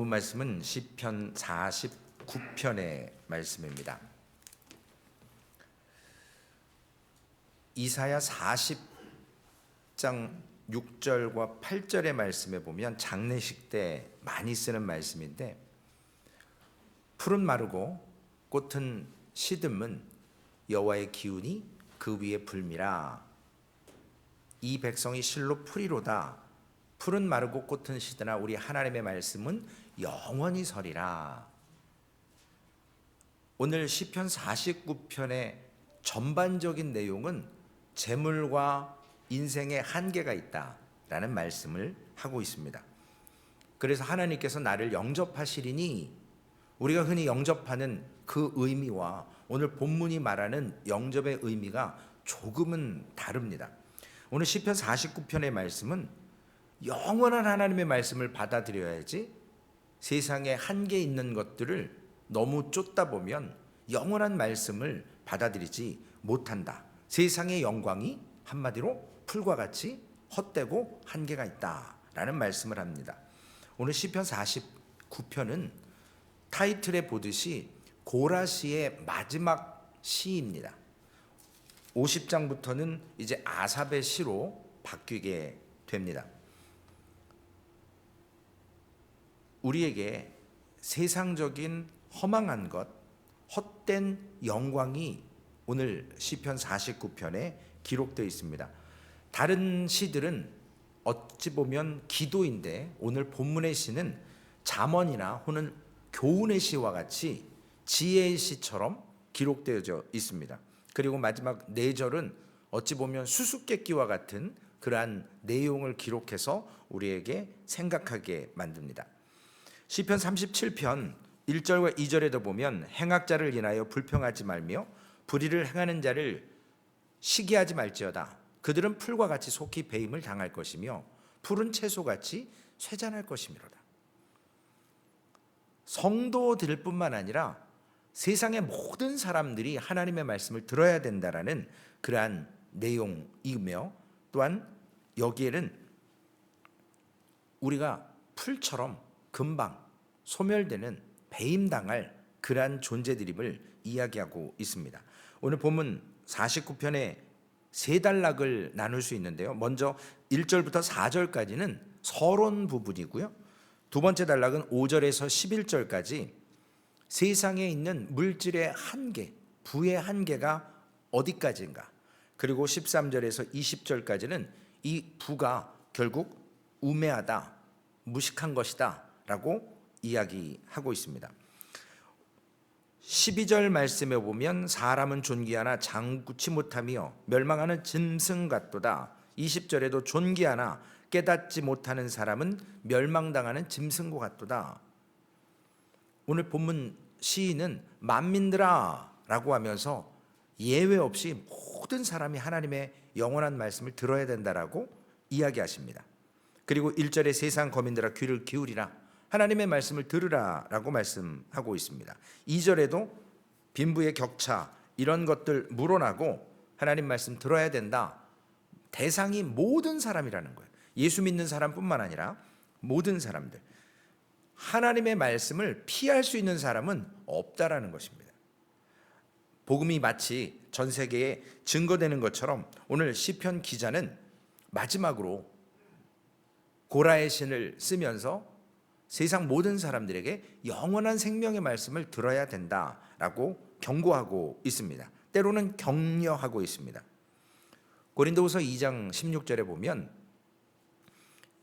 말씀은 시편 49편의 말씀입니다. 이사야 40장 6절과 8절의 말씀에 보면 장례식 때 많이 쓰는 말씀인데, 풀은 마르고 꽃은 시듬은 여호와의 기운이 그 위에 불미라. 이 백성이 실로 풀이로다. 풀은 마르고 꽃은 시드나 우리 하나님의 말씀은 영원히 서리라. 오늘 시편 49편의 전반적인 내용은 재물과 인생의 한계가 있다라는 말씀을 하고 있습니다. 그래서 하나님께서 나를 영접하시리니, 우리가 흔히 영접하는 그 의미와 오늘 본문이 말하는 영접의 의미가 조금은 다릅니다. 오늘 시편 49편의 말씀은 영원한 하나님의 말씀을 받아들여야지, 세상에 한계 있는 것들을 너무 쫓다 보면 영원한 말씀을 받아들이지 못한다. 세상의 영광이 한마디로 풀과 같이 헛되고 한계가 있다라는 말씀을 합니다. 오늘 시편 49편은 타이틀에 보듯이 고라시의 마지막 시입니다. 50장부터는 이제 아삽의 시로 바뀌게 됩니다. 우리에게 세상적인 허망한 것, 헛된 영광이 오늘 시편 49편에 기록되어 있습니다. 다른 시들은 어찌 보면 기도인데, 오늘 본문의 시는 잠언이나 혹은 교훈의 시와 같이 지혜의 시처럼 기록되어져 있습니다. 그리고 마지막 4절은 어찌 보면 수수께끼와 같은 그러한 내용을 기록해서 우리에게 생각하게 만듭니다. 시편 37편 1절과 2절에도 보면 행악자를 인하여 불평하지 말며 불의를 행하는 자를 시기하지 말지어다. 그들은 풀과 같이 속히 배임을 당할 것이며 푸른 채소같이 쇠잔할 것이미로다. 성도들 뿐만 아니라 세상의 모든 사람들이 하나님의 말씀을 들어야 된다라는 그러한 내용이며, 또한 여기에는 우리가 풀처럼 금방 소멸되는 배임당할 그러한 존재들임을 이야기하고 있습니다. 오늘 본문 49편의 세 단락을 나눌 수 있는데요. 먼저 1절부터 4절까지는 서론 부분이고요. 두 번째 단락은 5절에서 11절까지 세상에 있는 물질의 한계, 부의 한계가 어디까지인가, 그리고 13절에서 20절까지는 이 부가 결국 우매하다, 무식한 것이다 라고 이야기하고 있습니다. 12절 말씀에 보면 사람은 존귀하나 장구치 못하며 멸망하는 짐승 같도다. 20절에도 존귀하나 깨닫지 못하는 사람은 멸망당하는 짐승과 같도다. 오늘 본문 시인은 만민들아 라고 하면서 예외 없이 모든 사람이 하나님의 영원한 말씀을 들어야 된다라고 이야기하십니다. 그리고 1절에 세상 거민들아 귀를 기울이라, 하나님의 말씀을 들으라 라고 말씀하고 있습니다. 2절에도 빈부의 격차, 이런 것들 물어나고 하나님 말씀 들어야 된다. 대상이 모든 사람이라는 거예요. 예수 믿는 사람뿐만 아니라 모든 사람들. 하나님의 말씀을 피할 수 있는 사람은 없다라는 것입니다. 복음이 마치 전 세계에 증거되는 것처럼 오늘 시편 기자는 마지막으로 고라의 신을 쓰면서 세상 모든 사람들에게 영원한 생명의 말씀을 들어야 된다라고 경고하고 있습니다. 때로는 격려하고 있습니다. 고린도후서 2장 16절에 보면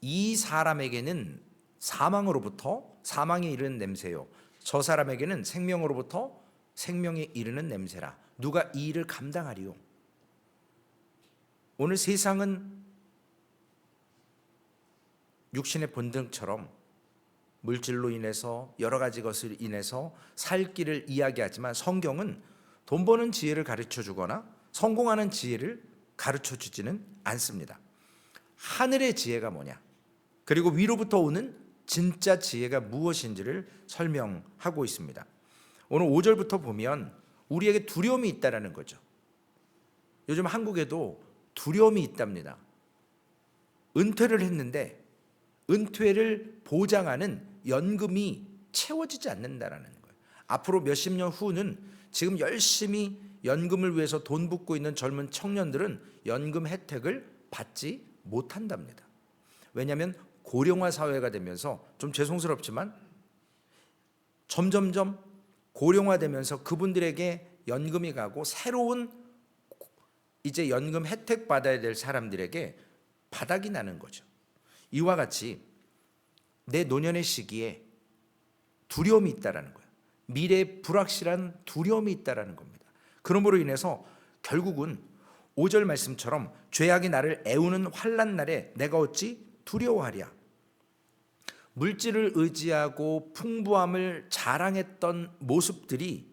이 사람에게는 사망으로부터 사망에 이르는 냄새요, 저 사람에게는 생명으로부터 생명에 이르는 냄새라. 누가 이 일을 감당하리요? 오늘 세상은 육신의 본능처럼 물질로 인해서 여러 가지 것을 인해서 살 길을 이야기하지만, 성경은 돈 버는 지혜를 가르쳐 주거나 성공하는 지혜를 가르쳐 주지는 않습니다. 하늘의 지혜가 뭐냐, 그리고 위로부터 오는 진짜 지혜가 무엇인지를 설명하고 있습니다. 오늘 5절부터 보면 우리에게 두려움이 있다라는 거죠. 요즘 한국에도 두려움이 있답니다. 은퇴를 했는데 은퇴를 보장하는 연금이 채워지지 않는다라는 거예요. 앞으로 몇십 년 후는 지금 열심히 연금을 위해서 돈 붓고 있는 젊은 청년들은 연금 혜택을 받지 못한답니다. 왜냐하면 고령화 사회가 되면서, 좀 죄송스럽지만 점점점 고령화되면서 그분들에게 연금이 가고 새로운 이제 연금 혜택 받아야 될 사람들에게 바닥이 나는 거죠. 이와 같이 내 노년의 시기에 두려움이 있다라는 거예요. 미래에 불확실한 두려움이 있다라는 겁니다. 그러므로 인해서 결국은 5절 말씀처럼 죄악이 나를 애우는 환난 날에 내가 어찌 두려워하랴. 물질을 의지하고 풍부함을 자랑했던 모습들이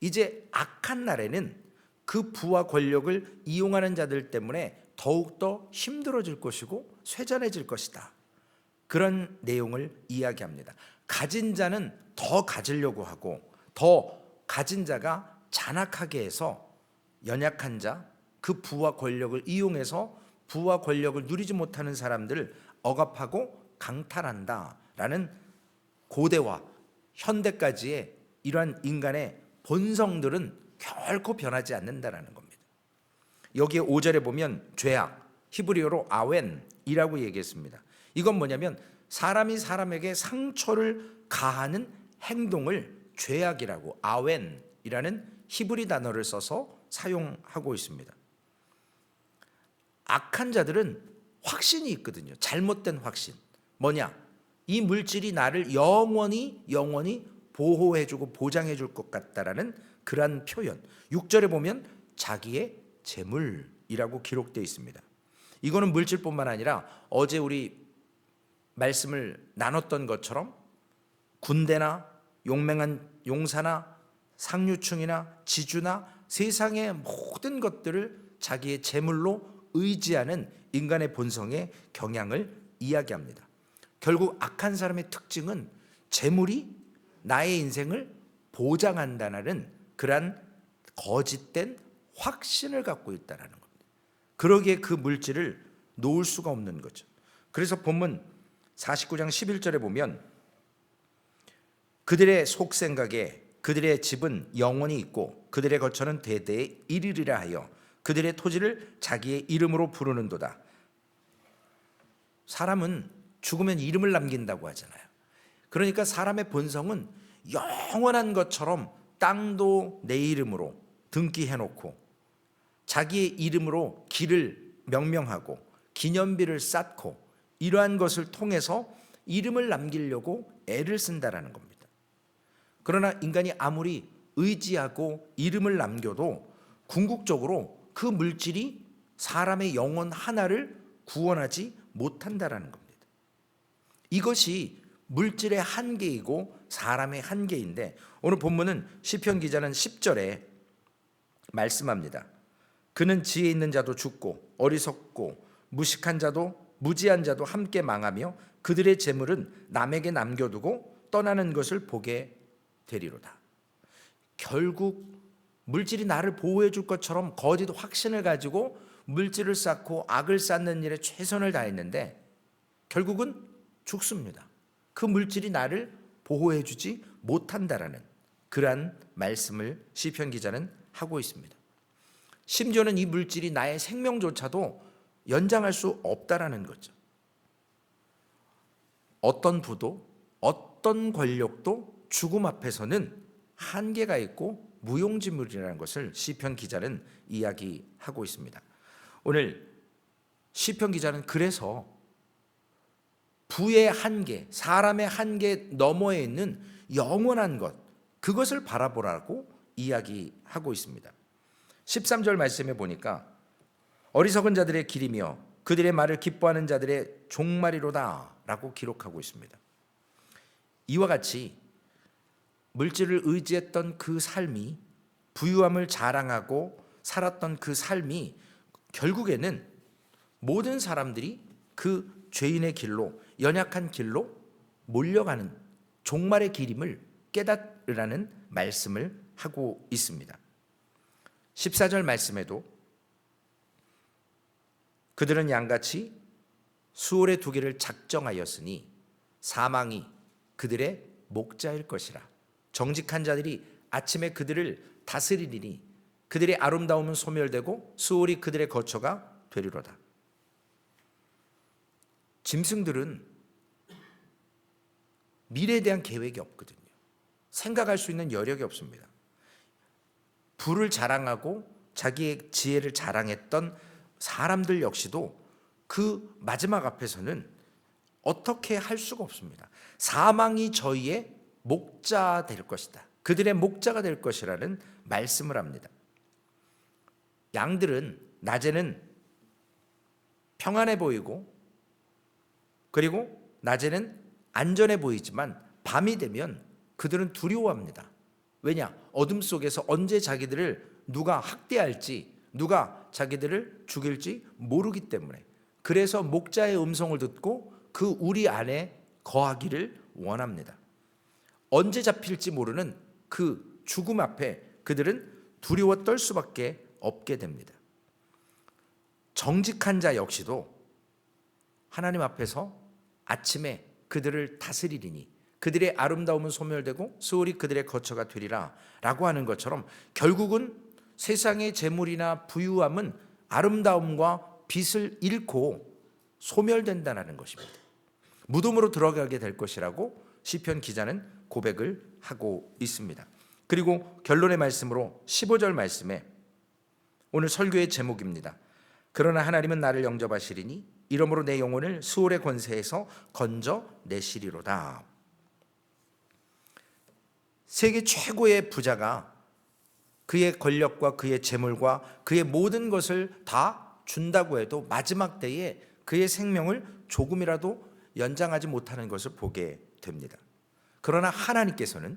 이제 악한 날에는 그 부와 권력을 이용하는 자들 때문에 더욱더 힘들어질 것이고 쇠잔해질 것이다. 그런 내용을 이야기합니다. 가진 자는 더 가지려고 하고, 더 가진 자가 잔악하게 해서 연약한 자, 그 부와 권력을 이용해서 부와 권력을 누리지 못하는 사람들을 억압하고 강탈한다라는 고대와 현대까지의 이러한 인간의 본성들은 결코 변하지 않는다라는 겁니다. 여기에 5절에 보면 죄악, 히브리어로 아웬이라고 얘기했습니다. 이건 뭐냐면 사람이 사람에게 상처를 가하는 행동을 죄악이라고, 아웬이라는 히브리 단어를 써서 사용하고 있습니다. 악한 자들은 확신이 있거든요. 잘못된 확신. 뭐냐? 이 물질이 나를 영원히 보호해주고 보장해줄 것 같다라는 그러한 표현. 6절에 보면 자기의 재물이라고 기록되어 있습니다. 이거는 물질뿐만 아니라 어제 우리 말씀을 나눴던 것처럼 군대나 용맹한 용사나 상류층이나 지주나 세상의 모든 것들을 자기의 재물로 의지하는 인간의 본성의 경향을 이야기합니다. 결국 악한 사람의 특징은 재물이 나의 인생을 보장한다는 그러한 거짓된 확신을 갖고 있다는 겁니다. 그러기에 그 물질을 놓을 수가 없는 거죠. 그래서 본문 49장 11절에 보면 그들의 속생각에 그들의 집은 영원히 있고 그들의 거처는 대대에 이르리라 하여 그들의 토지를 자기의 이름으로 부르는도다. 사람은 죽으면 이름을 남긴다고 하잖아요. 그러니까 사람의 본성은 영원한 것처럼 땅도 내 이름으로 등기해놓고 자기의 이름으로 길을 명명하고 기념비를 쌓고 이러한 것을 통해서 이름을 남기려고 애를 쓴다라는 겁니다. 그러나 인간이 아무리 의지하고 이름을 남겨도 궁극적으로 그 물질이 사람의 영혼 하나를 구원하지 못한다라는 겁니다. 이것이 물질의 한계이고 사람의 한계인데, 오늘 본문은 시편 기자는 10절에 말씀합니다. 그는 지혜 있는 자도 죽고 어리석고 무식한 자도 무지한 자도 함께 망하며 그들의 재물은 남에게 남겨두고 떠나는 것을 보게 되리로다. 결국 물질이 나를 보호해 줄 것처럼 거짓 확신을 가지고 물질을 쌓고 악을 쌓는 일에 최선을 다했는데 결국은 죽습니다. 그 물질이 나를 보호해 주지 못한다라는 그러한 말씀을 시편 기자는 하고 있습니다. 심지어는 이 물질이 나의 생명조차도 연장할 수 없다라는 거죠. 어떤 부도 어떤 권력도 죽음 앞에서는 한계가 있고 무용지물이라는 것을 시편 기자는 이야기하고 있습니다. 오늘 시편 기자는 그래서 부의 한계, 사람의 한계 너머에 있는 영원한 것, 그것을 바라보라고 이야기하고 있습니다. 13절 말씀에 보니까 어리석은 자들의 길이며 그들의 말을 기뻐하는 자들의 종말이로다 라고 기록하고 있습니다. 이와 같이 물질을 의지했던 그 삶이, 부유함을 자랑하고 살았던 그 삶이 결국에는 모든 사람들이 그 죄인의 길로, 연약한 길로 몰려가는 종말의 길임을 깨닫으라는 말씀을 하고 있습니다. 14절 말씀에도 그들은 양같이 수월의 두 개를 작정하였으니 사망이 그들의 목자일 것이라. 정직한 자들이 아침에 그들을 다스리리니 그들의 아름다움은 소멸되고 수월이 그들의 거처가 되리로다. 짐승들은 미래에 대한 계획이 없거든요. 생각할 수 있는 여력이 없습니다. 부를 자랑하고 자기의 지혜를 자랑했던 사람들 역시도 그 마지막 앞에서는 어떻게 할 수가 없습니다. 사망이 저희의 목자 될 것이다. 그들의 목자가 될 것이라는 말씀을 합니다. 양들은 낮에는 평안해 보이고 그리고 낮에는 안전해 보이지만 밤이 되면 그들은 두려워합니다. 왜냐? 어둠 속에서 언제 자기들을 누가 학대할지, 누가 자기들을 죽일지 모르기 때문에, 그래서 목자의 음성을 듣고 그 우리 안에 거하기를 원합니다. 언제 잡힐지 모르는 그 죽음 앞에 그들은 두려워 떨 수밖에 없게 됩니다. 정직한 자 역시도 하나님 앞에서 아침에 그들을 다스리리니 그들의 아름다움은 소멸되고 수월이 그들의 거처가 되리라 라고 하는 것처럼, 결국은 세상의 재물이나 부유함은 아름다움과 빛을 잃고 소멸된다는 것입니다. 무덤으로 들어가게 될 것이라고 시편 기자는 고백을 하고 있습니다. 그리고 결론의 말씀으로 15절 말씀에 오늘 설교의 제목입니다. 그러나 하나님은 나를 영접하시리니 이러므로 내 영혼을 수월의 권세에서 건져내시리로다. 세계 최고의 부자가 그의 권력과 그의 재물과 그의 모든 것을 다 준다고 해도 마지막 때에 그의 생명을 조금이라도 연장하지 못하는 것을 보게 됩니다. 그러나 하나님께서는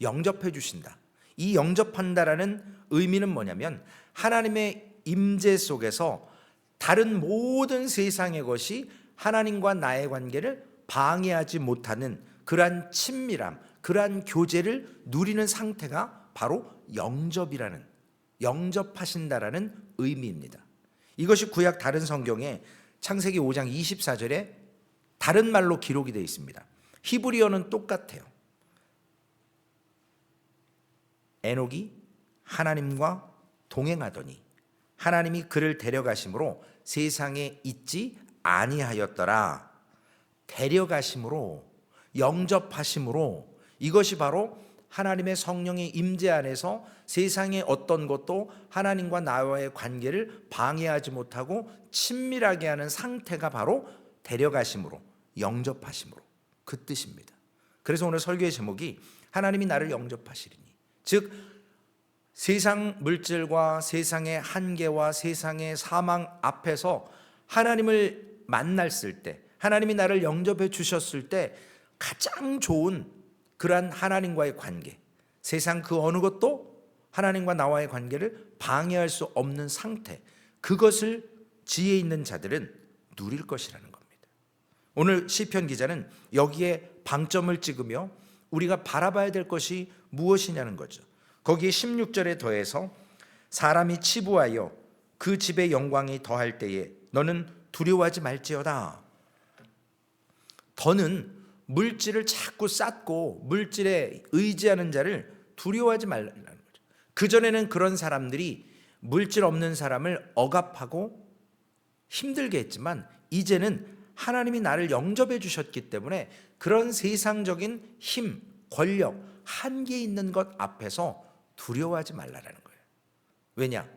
영접해 주신다. 이 영접한다라는 의미는 뭐냐면 하나님의 임재 속에서 다른 모든 세상의 것이 하나님과 나의 관계를 방해하지 못하는 그러한 친밀함, 그러한 교제를 누리는 상태가 바로 영접이라는, 영접하신다라는 의미입니다. 이것이 구약 다른 성경에 창세기 5장 24절에 다른 말로 기록이 되어 있습니다. 히브리어는 똑같아요. 에녹이 하나님과 동행하더니 하나님이 그를 데려가심으로 세상에 있지 아니하였더라. 데려가심으로, 영접하심으로, 이것이 바로 하나님의 성령의 임재 안에서 세상의 어떤 것도 하나님과 나와의 관계를 방해하지 못하고 친밀하게 하는 상태가 바로 데려가심으로, 영접하심으로, 그 뜻입니다. 그래서 오늘 설교의 제목이 하나님이 나를 영접하시리니, 즉 세상 물질과 세상의 한계와 세상의 사망 앞에서 하나님을 만났을 때, 하나님이 나를 영접해 주셨을 때 가장 좋은 그러한 하나님과의 관계, 세상 그 어느 것도 하나님과 나와의 관계를 방해할 수 없는 상태, 그것을 지혜 있는 자들은 누릴 것이라는 겁니다. 오늘 시편 기자는 여기에 방점을 찍으며 우리가 바라봐야 될 것이 무엇이냐는 거죠. 거기에 16절에 더해서 사람이 치부하여 그 집의 영광이 더할 때에 너는 두려워하지 말지어다. 더는 물질을 자꾸 쌓고 물질에 의지하는 자를 두려워하지 말라는 거죠. 그전에는 그런 사람들이 물질 없는 사람을 억압하고 힘들게 했지만 이제는 하나님이 나를 영접해 주셨기 때문에 그런 세상적인 힘, 권력, 한계 있는 것 앞에서 두려워하지 말라는 거예요. 왜냐?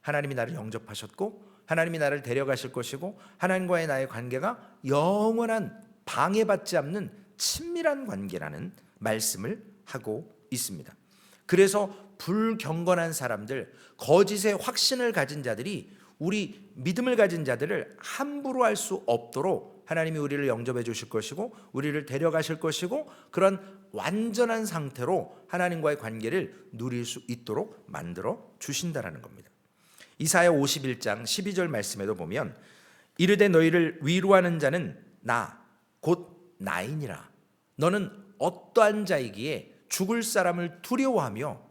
하나님이 나를 영접하셨고 하나님이 나를 데려가실 것이고 하나님과의 나의 관계가 영원한 방해받지 않는 친밀한 관계라는 말씀을 하고 있습니다. 그래서 불경건한 사람들, 거짓의 확신을 가진 자들이 우리 믿음을 가진 자들을 함부로 할 수 없도록 하나님이 우리를 영접해 주실 것이고 우리를 데려가실 것이고 그런 완전한 상태로 하나님과의 관계를 누릴 수 있도록 만들어 주신다라는 겁니다. 이사야 51장 12절 말씀에도 보면 이르되 너희를 위로하는 자는 나 곧 나이니라. 너는 어떠한 자이기에 죽을 사람을 두려워하며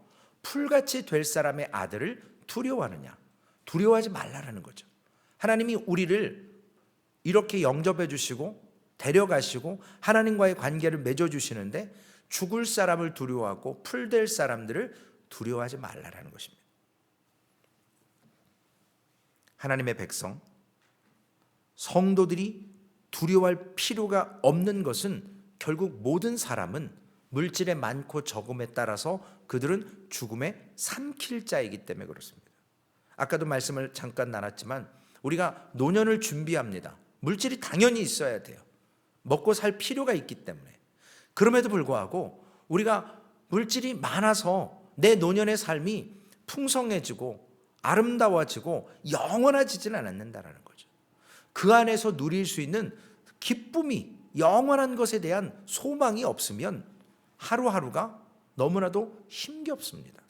풀같이 될 사람의 아들을 두려워하느냐. 두려워하지 말라라는 거죠. 하나님이 우리를 이렇게 영접해 주시고 데려가시고 하나님과의 관계를 맺어주시는데 죽을 사람을 두려워하고 풀될 사람들을 두려워하지 말라라는 것입니다. 하나님의 백성, 성도들이 두려워할 필요가 없는 것은 결국 모든 사람은 물질의 많고 적음에 따라서 그들은 죽음에 삼킬 자이기 때문에 그렇습니다. 아까도 말씀을 잠깐 나눴지만 우리가 노년을 준비합니다. 물질이 당연히 있어야 돼요. 먹고 살 필요가 있기 때문에. 그럼에도 불구하고 우리가 물질이 많아서 내 노년의 삶이 풍성해지고 아름다워지고 영원해지지는 않는다라는 거죠. 그 안에서 누릴 수 있는 기쁨이, 영원한 것에 대한 소망이 없으면 하루하루가 너무나도 힘겹습니다.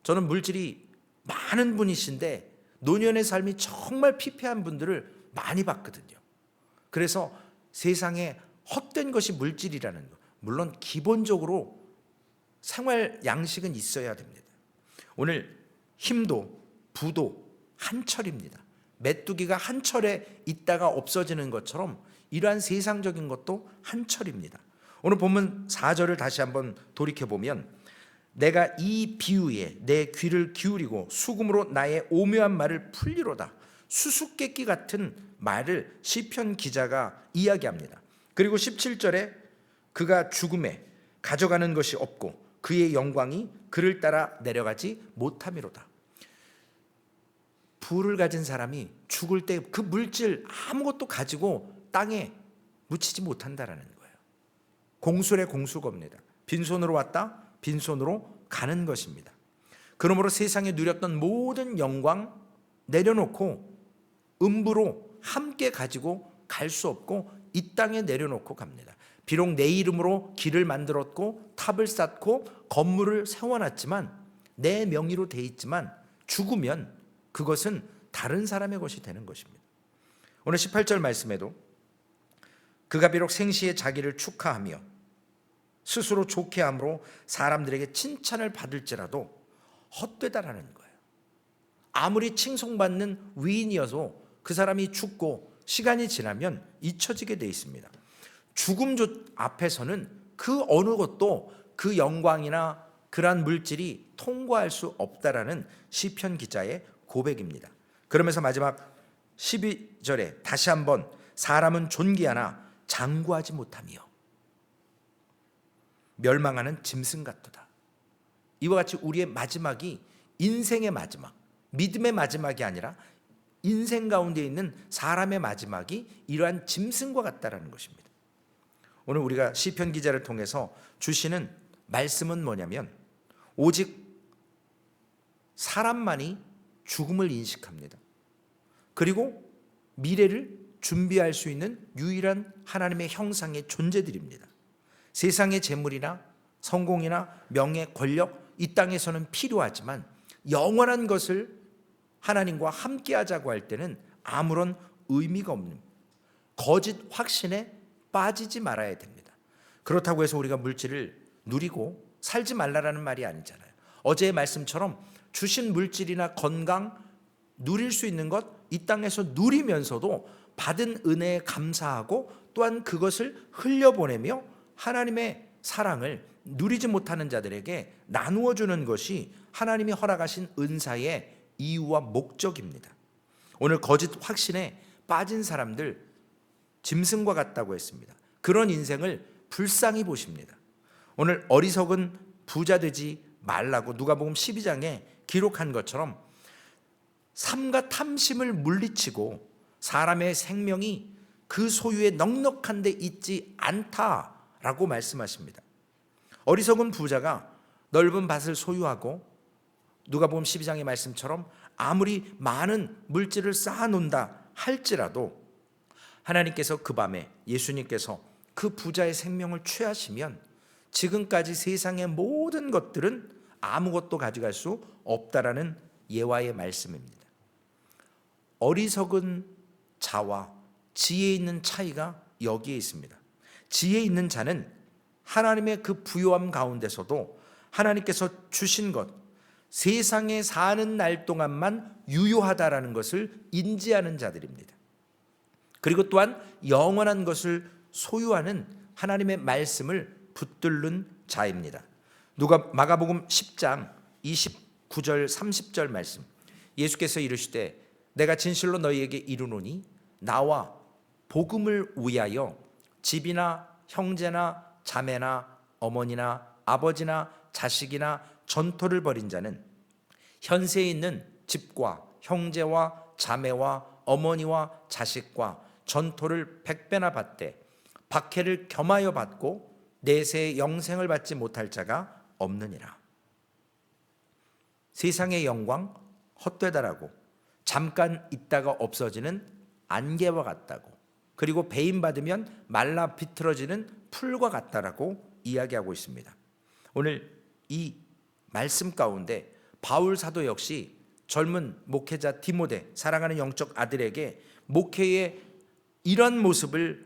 저는 물질이 많은 분이신데 노년의 삶이 정말 피폐한 분들을 많이 봤거든요. 그래서 세상에 헛된 것이 물질이라는 것, 물론 기본적으로 생활 양식은 있어야 됩니다. 오늘 힘도 부도 한철입니다. 메뚜기가 한철에 있다가 없어지는 것처럼 이러한 세상적인 것도 한철입니다. 오늘 본문 4절을 다시 한번 돌이켜보면 내가 이 비유에 내 귀를 기울이고 수금으로 나의 오묘한 말을 풀리로다. 수수께끼 같은 말을 시편 기자가 이야기합니다. 그리고 17절에 그가 죽음에 가져가는 것이 없고 그의 영광이 그를 따라 내려가지 못함이로다. 부를 가진 사람이 죽을 때 그 물질 아무것도 가지고 땅에 묻히지 못한다라는 거예요. 공술의 공수겁니다. 빈손으로 왔다 빈손으로 가는 것입니다. 그러므로 세상에 누렸던 모든 영광 내려놓고 음부로 함께 가지고 갈 수 없고 이 땅에 내려놓고 갑니다. 비록 내 이름으로 길을 만들었고 탑을 쌓고 건물을 세워놨지만 내 명의로 돼 있지만 죽으면 그것은 다른 사람의 것이 되는 것입니다. 오늘 18절 말씀에도 그가 비록 생시에 자기를 축하하며 스스로 좋게 함으로 사람들에게 칭찬을 받을지라도 헛되다라는 거예요. 아무리 칭송받는 위인이어도 그 사람이 죽고 시간이 지나면 잊혀지게 돼 있습니다. 죽음 앞에서는 그 어느 것도 그 영광이나 그러한 물질이 통과할 수 없다라는 시편 기자의 고백입니다. 그러면서 마지막 12절에 다시 한번 사람은 존귀하나 장구하지 못하며 멸망하는 짐승 같도다. 이와 같이 우리의 마지막이 인생의 마지막, 믿음의 마지막이 아니라 인생 가운데 있는 사람의 마지막이 이러한 짐승과 같다라는 것입니다. 오늘 우리가 시편 기자를 통해서 주시는 말씀은 뭐냐면 오직 사람만이 죽음을 인식합니다. 그리고 미래를 준비할 수 있는 유일한 하나님의 형상의 존재들입니다. 세상의 재물이나 성공이나 명예, 권력 이 땅에서는 필요하지만 영원한 것을 하나님과 함께 하자고 할 때는 아무런 의미가 없는 거짓 확신에 빠지지 말아야 됩니다. 그렇다고 해서 우리가 물질을 누리고 살지 말라라는 말이 아니잖아요. 어제의 말씀처럼 주신 물질이나 건강 누릴 수 있는 것 이 땅에서 누리면서도 받은 은혜에 감사하고 또한 그것을 흘려보내며 하나님의 사랑을 누리지 못하는 자들에게 나누어 주는 것이 하나님이 허락하신 은사의 이유와 목적입니다. 오늘 거짓 확신에 빠진 사람들 짐승과 같다고 했습니다. 그런 인생을 불쌍히 보십니다. 오늘 어리석은 부자 되지 말라고 누가복음 12장에 기록한 것처럼 삼가 탐심을 물리치고 사람의 생명이 그 소유에 넉넉한 데 있지 않다라고 말씀하십니다. 어리석은 부자가 넓은 밭을 소유하고 누가복음 12장의 말씀처럼 아무리 많은 물질을 쌓아놓는다 할지라도 하나님께서 그 밤에 예수님께서 그 부자의 생명을 취하시면 지금까지 세상의 모든 것들은 아무것도 가져갈 수 없다라는 예화의 말씀입니다. 어리석은 자와 지혜 있는 차이가 여기에 있습니다. 지혜 있는 자는 하나님의 그 부요함 가운데서도 하나님께서 주신 것, 세상에 사는 날 동안만 유효하다라는 것을 인지하는 자들입니다. 그리고 또한 영원한 것을 소유하는 하나님의 말씀을 붙들는 자입니다. 마가복음 10장 29절 30절 말씀, 예수께서 이르시되 내가 진실로 너희에게 이르노니 나와 복음을 위하여 집이나 형제나 자매나 어머니나 아버지나 자식이나 전토를 벌인 자는 현세에 있는 집과 형제와 자매와 어머니와 자식과 전토를 100배나 받되 박해를 겸하여 받고 내세의 영생을 받지 못할 자가 없느니라. 세상의 영광 헛되다라고, 잠깐 있다가 없어지는 안개와 같다고, 그리고 배임받으면 말라 비틀어지는 풀과 같다라고 이야기하고 있습니다. 오늘 이 말씀 가운데 바울 사도 역시 젊은 목회자 디모데, 사랑하는 영적 아들에게 목회의 이런 모습을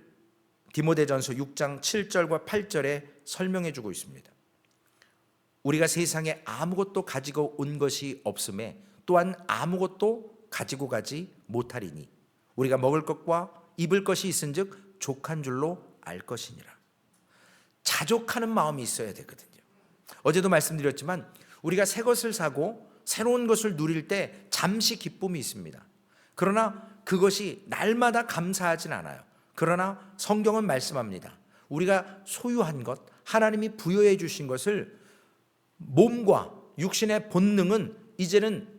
디모데전서 6장 7절과 8절에 설명해 주고 있습니다. 우리가 세상에 아무것도 가지고 온 것이 없음에 또한 아무것도 가지고 가지 못하리니 우리가 먹을 것과 입을 것이 있은즉 족한 줄로 알 것이니라. 자족하는 마음이 있어야 되거든요. 어제도 말씀드렸지만 우리가 새 것을 사고 새로운 것을 누릴 때 잠시 기쁨이 있습니다. 그러나 그것이 날마다 감사하진 않아요. 그러나 성경은 말씀합니다. 우리가 소유한 것, 하나님이 부여해 주신 것을 몸과 육신의 본능은 이제는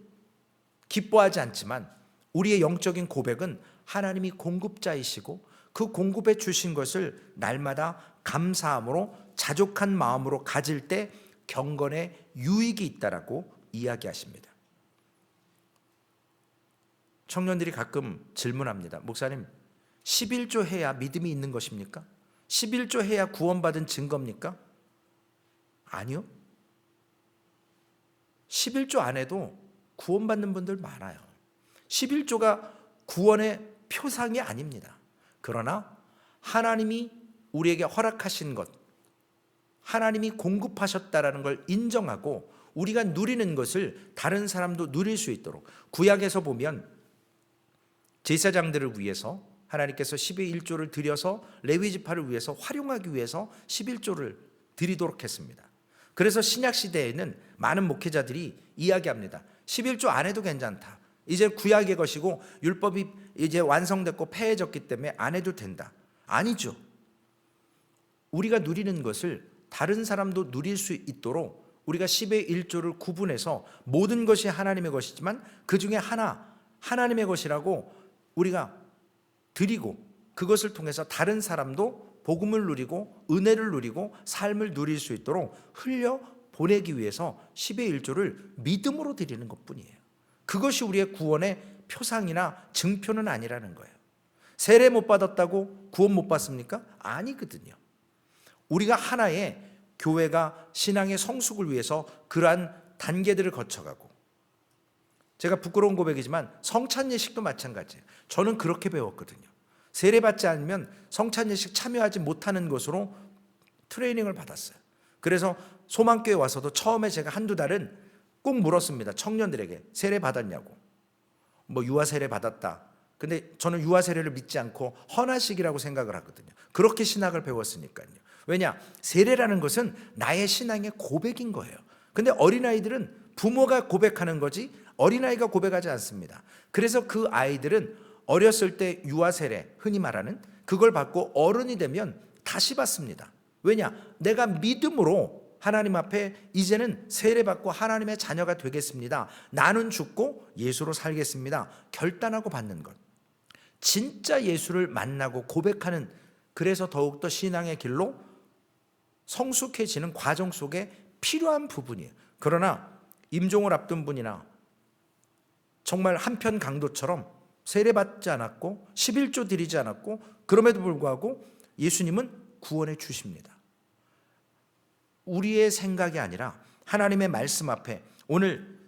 기뻐하지 않지만 우리의 영적인 고백은 하나님이 공급자이시고 그 공급해 주신 것을 날마다 감사함으로 자족한 마음으로 가질 때 경건의 유익이 있다라고 이야기하십니다. 청년들이 가끔 질문합니다. 목사님, 11조 해야 믿음이 있는 것입니까? 11조 해야 구원받은 증거입니까? 아니요. 11조 안 해도 구원받는 분들 많아요. 11조가 구원의 표상이 아닙니다. 그러나 하나님이 우리에게 허락하신 것, 하나님이 공급하셨다라는 걸 인정하고 우리가 누리는 것을 다른 사람도 누릴 수 있도록, 구약에서 보면 제사장들을 위해서 하나님께서 10의 1조를 드려서 레위 지파를 위해서 활용하기 위해서 11조를 드리도록 했습니다. 그래서 신약 시대에는 많은 목회자들이 이야기합니다. 11조 안 해도 괜찮다. 이제 구약의 것이고 율법이 이제 완성됐고 폐해졌기 때문에 안 해도 된다. 아니죠. 우리가 누리는 것을 다른 사람도 누릴 수 있도록 우리가 10의 1조를 구분해서 모든 것이 하나님의 것이지만 그 중에 하나 하나님의 것이라고 우리가 드리고 그것을 통해서 다른 사람도 복음을 누리고 은혜를 누리고 삶을 누릴 수 있도록 흘려 보내기 위해서 10의 1조를 믿음으로 드리는 것뿐이에요. 그것이 우리의 구원의 표상이나 증표는 아니라는 거예요. 세례 못 받았다고 구원 못 받습니까? 아니거든요. 우리가 하나의 교회가 신앙의 성숙을 위해서 그러한 단계들을 거쳐가고, 제가 부끄러운 고백이지만 성찬 예식도 마찬가지예요. 저는 그렇게 배웠거든요. 세례받지 않으면 성찬 예식 참여하지 못하는 것으로 트레이닝을 받았어요. 그래서 소망교회 와서도 처음에 제가 한두 달은 꼭 물었습니다. 청년들에게 세례 받았냐고. 뭐 유아 세례 받았다. 근데 저는 유아 세례를 믿지 않고 헌화식이라고 생각을 하거든요. 그렇게 신학을 배웠으니까요. 왜냐? 세례라는 것은 나의 신앙의 고백인 거예요. 근데 어린아이들은 부모가 고백하는 거지 어린아이가 고백하지 않습니다. 그래서 그 아이들은 어렸을 때 유아 세례, 흔히 말하는 그걸 받고 어른이 되면 다시 받습니다. 왜냐? 내가 믿음으로 하나님 앞에 이제는 세례받고 하나님의 자녀가 되겠습니다. 나는 죽고 예수로 살겠습니다. 결단하고 받는 것. 진짜 예수를 만나고 고백하는, 그래서 더욱더 신앙의 길로 성숙해지는 과정 속에 필요한 부분이에요. 그러나 임종을 앞둔 분이나 정말 한편 강도처럼 세례받지 않았고 11조 드리지 않았고 그럼에도 불구하고 예수님은 구원해 주십니다. 우리의 생각이 아니라 하나님의 말씀 앞에 오늘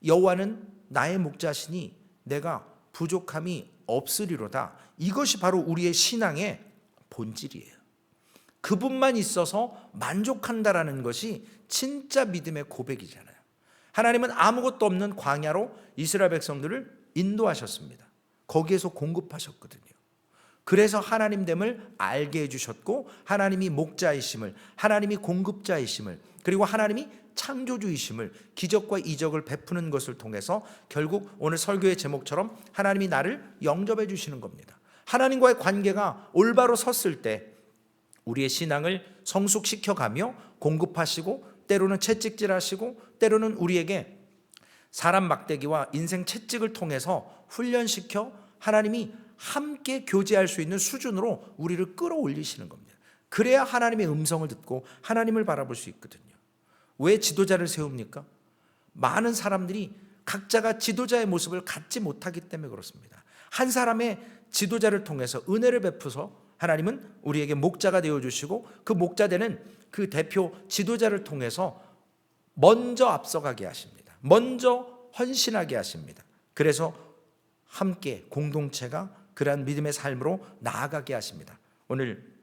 여호와는 나의 목자시니 내가 부족함이 없으리로다. 이것이 바로 우리의 신앙의 본질이에요. 그분만 있어서 만족한다라는 것이 진짜 믿음의 고백이잖아요. 하나님은 아무것도 없는 광야로 이스라엘 백성들을 인도하셨습니다. 거기에서 공급하셨거든요. 그래서 하나님됨을 알게 해주셨고, 하나님이 목자이심을, 하나님이 공급자이심을, 그리고 하나님이 창조주이심을, 기적과 이적을 베푸는 것을 통해서 결국 오늘 설교의 제목처럼 하나님이 나를 영접해 주시는 겁니다. 하나님과의 관계가 올바로 섰을 때 우리의 신앙을 성숙시켜가며 공급하시고, 때로는 채찍질하시고, 때로는 우리에게 사람 막대기와 인생 채찍을 통해서 훈련시켜 하나님이 함께 교제할 수 있는 수준으로 우리를 끌어올리시는 겁니다. 그래야 하나님의 음성을 듣고 하나님을 바라볼 수 있거든요. 왜 지도자를 세웁니까? 많은 사람들이 각자가 지도자의 모습을 갖지 못하기 때문에 그렇습니다. 한 사람의 지도자를 통해서 은혜를 베푸서 하나님은 우리에게 목자가 되어주시고, 그 목자 되는 그 대표 지도자를 통해서 먼저 앞서가게 하십니다. 먼저 헌신하게 하십니다. 그래서 함께 공동체가 그러한 믿음의 삶으로 나아가게 하십니다. 오늘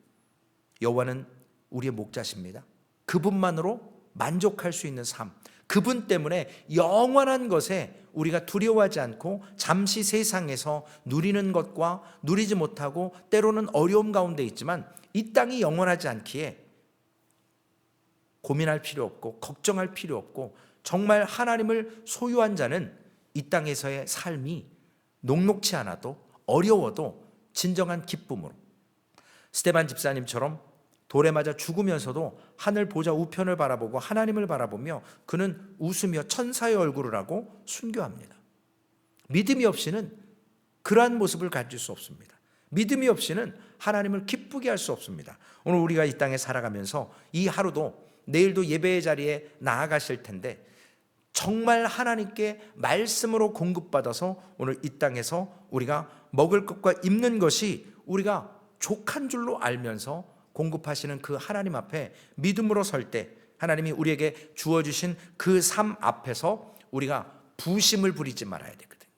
여호와는 우리의 목자십니다. 그분만으로 만족할 수 있는 삶, 그분 때문에 영원한 것에 우리가 두려워하지 않고 잠시 세상에서 누리는 것과 누리지 못하고 때로는 어려움 가운데 있지만 이 땅이 영원하지 않기에 고민할 필요 없고 걱정할 필요 없고, 정말 하나님을 소유한 자는 이 땅에서의 삶이 녹록치 않아도 어려워도 진정한 기쁨으로, 스데반 집사님처럼 돌에 맞아 죽으면서도 하늘 보좌 우편을 바라보고 하나님을 바라보며 그는 웃으며 천사의 얼굴을 하고 순교합니다. 믿음이 없이는 그러한 모습을 가질 수 없습니다. 믿음이 없이는 하나님을 기쁘게 할 수 없습니다. 오늘 우리가 이 땅에 살아가면서 이 하루도 내일도 예배의 자리에 나아가실 텐데, 정말 하나님께 말씀으로 공급받아서 오늘 이 땅에서 우리가 먹을 것과 입는 것이 우리가 족한 줄로 알면서 공급하시는 그 하나님 앞에 믿음으로 설 때 하나님이 우리에게 주어주신 그 삶 앞에서 우리가 부심을 부리지 말아야 되거든요.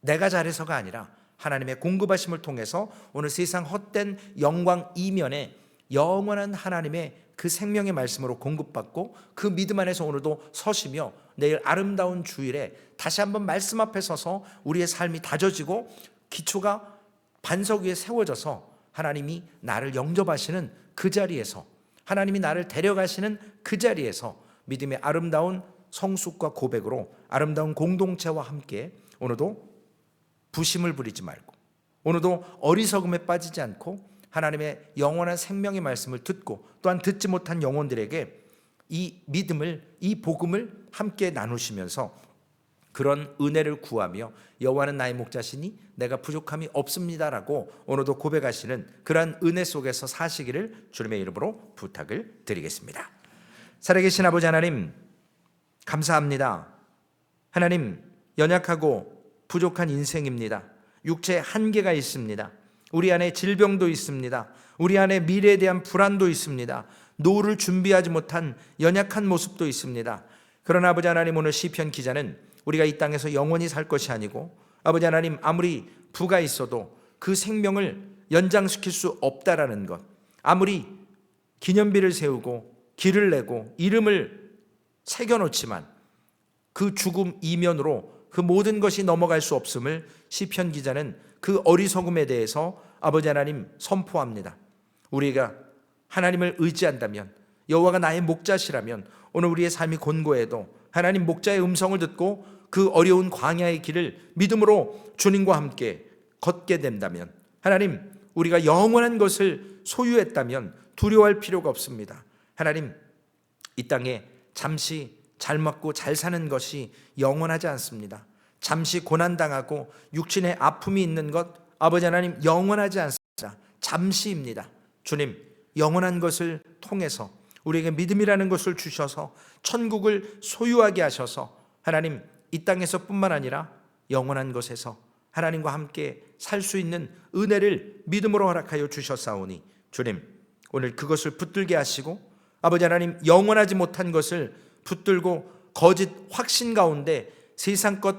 내가 잘해서가 아니라 하나님의 공급하심을 통해서 오늘 세상 헛된 영광 이면에 영원한 하나님의 그 생명의 말씀으로 공급받고 그 믿음 안에서 오늘도 서시며 내일 아름다운 주일에 다시 한번 말씀 앞에 서서 우리의 삶이 다져지고 기초가 반석 위에 세워져서 하나님이 나를 영접하시는 그 자리에서, 하나님이 나를 데려가시는 그 자리에서 믿음의 아름다운 성숙과 고백으로 아름다운 공동체와 함께 오늘도 부심을 부리지 말고, 오늘도 어리석음에 빠지지 않고 하나님의 영원한 생명의 말씀을 듣고 또한 듣지 못한 영혼들에게 이 믿음을, 이 복음을 함께 나누시면서 그런 은혜를 구하며 여호와는 나의 목자시니 내가 부족함이 없습니다라고 오늘도 고백하시는 그러한 은혜 속에서 사시기를 주님의 이름으로 부탁을 드리겠습니다. 살아계신 아버지 하나님, 감사합니다. 하나님, 연약하고 부족한 인생입니다. 육체에 한계가 있습니다. 우리 안에 질병도 있습니다. 우리 안에 미래에 대한 불안도 있습니다. 노후를 준비하지 못한 연약한 모습도 있습니다. 그러나 아버지 하나님, 오늘 시편 기자는 우리가 이 땅에서 영원히 살 것이 아니고 아버지 하나님, 아무리 부가 있어도 그 생명을 연장시킬 수 없다라는 것, 아무리 기념비를 세우고 길을 내고 이름을 새겨놓지만 그 죽음 이면으로 그 모든 것이 넘어갈 수 없음을 시편 기자는 그 어리석음에 대해서 아버지 하나님 선포합니다. 우리가 하나님을 의지한다면, 여호와가 나의 목자시라면 오늘 우리의 삶이 곤고해도 하나님 목자의 음성을 듣고 그 어려운 광야의 길을 믿음으로 주님과 함께 걷게 된다면, 하나님 우리가 영원한 것을 소유했다면 두려워할 필요가 없습니다. 하나님, 이 땅에 잠시 잘 먹고 잘 사는 것이 영원하지 않습니다. 잠시 고난당하고 육신의 아픔이 있는 것, 아버지 하나님 영원하지 않습니다. 잠시입니다. 주님, 영원한 것을 통해서 우리에게 믿음이라는 것을 주셔서 천국을 소유하게 하셔서 하나님 이 땅에서 뿐만 아니라 영원한 것에서 하나님과 함께 살 수 있는 은혜를 믿음으로 허락하여 주셨사오니 주님, 오늘 그것을 붙들게 하시고 아버지 하나님 영원하지 못한 것을 붙들고 거짓 확신 가운데 세상 것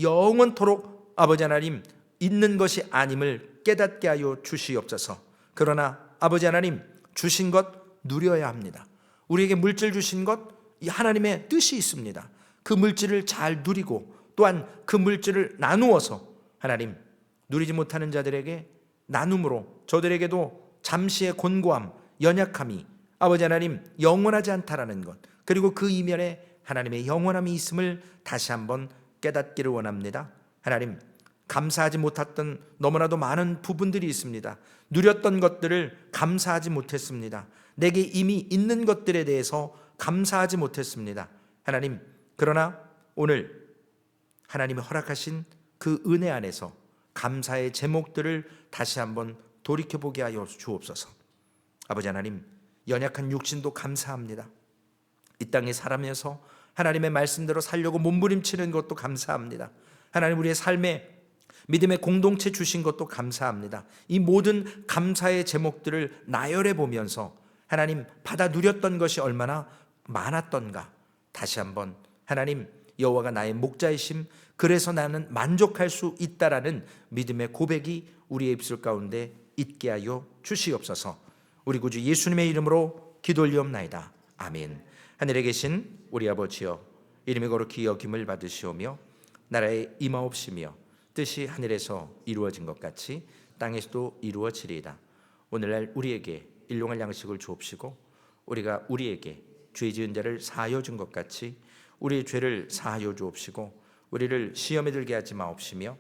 영원토록 아버지 하나님 있는 것이 아님을 깨닫게 하여 주시옵소서. 그러나 아버지 하나님 주신 것 누려야 합니다. 우리에게 물질 주신 것, 이 하나님의 뜻이 있습니다. 그 물질을 잘 누리고 또한 그 물질을 나누어서 하나님 누리지 못하는 자들에게 나눔으로 저들에게도 잠시의 곤고함, 연약함이 아버지 하나님 영원하지 않다라는 것, 그리고 그 이면에 하나님의 영원함이 있음을 다시 한번 깨닫기를 원합니다. 하나님, 감사하지 못했던 너무나도 많은 부분들이 있습니다. 누렸던 것들을 감사하지 못했습니다. 내게 이미 있는 것들에 대해서 감사하지 못했습니다. 하나님, 그러나 오늘 하나님이 허락하신 그 은혜 안에서 감사의 제목들을 다시 한번 돌이켜보게 하여 주옵소서. 아버지 하나님, 연약한 육신도 감사합니다. 이 땅에 살아면서 하나님의 말씀대로 살려고 몸부림치는 것도 감사합니다. 하나님, 우리의 삶에 믿음의 공동체 주신 것도 감사합니다. 이 모든 감사의 제목들을 나열해 보면서 하나님, 받아 누렸던 것이 얼마나 많았던가 다시 한번 하나님, 여호와가 나의 목자이심, 그래서 나는 만족할 수 있다라는 믿음의 고백이 우리의 입술 가운데 있게 하여 주시옵소서. 우리 구주 예수님의 이름으로 기도 올리옵나이다. 아멘. 하늘에 계신 우리 아버지여, 이름이 거룩히 여김을 받으시오며 나라의 임하옵시며 뜻이 하늘에서 이루어진 것 같이 땅에서도 이루어지리이다. 오늘날 우리에게 일용할 양식을 주옵시고 우리가 우리에게 죄 지은 자를 사하여 준 것 같이 우리의 죄를 사하여 주옵시고 우리를 시험에 들게 하지 마옵시며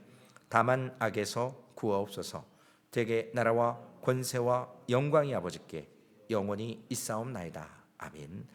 다만 악에서 구하옵소서. 대개 나라와 권세와 영광이 아버지께 영원히 있사옵나이다. 아멘.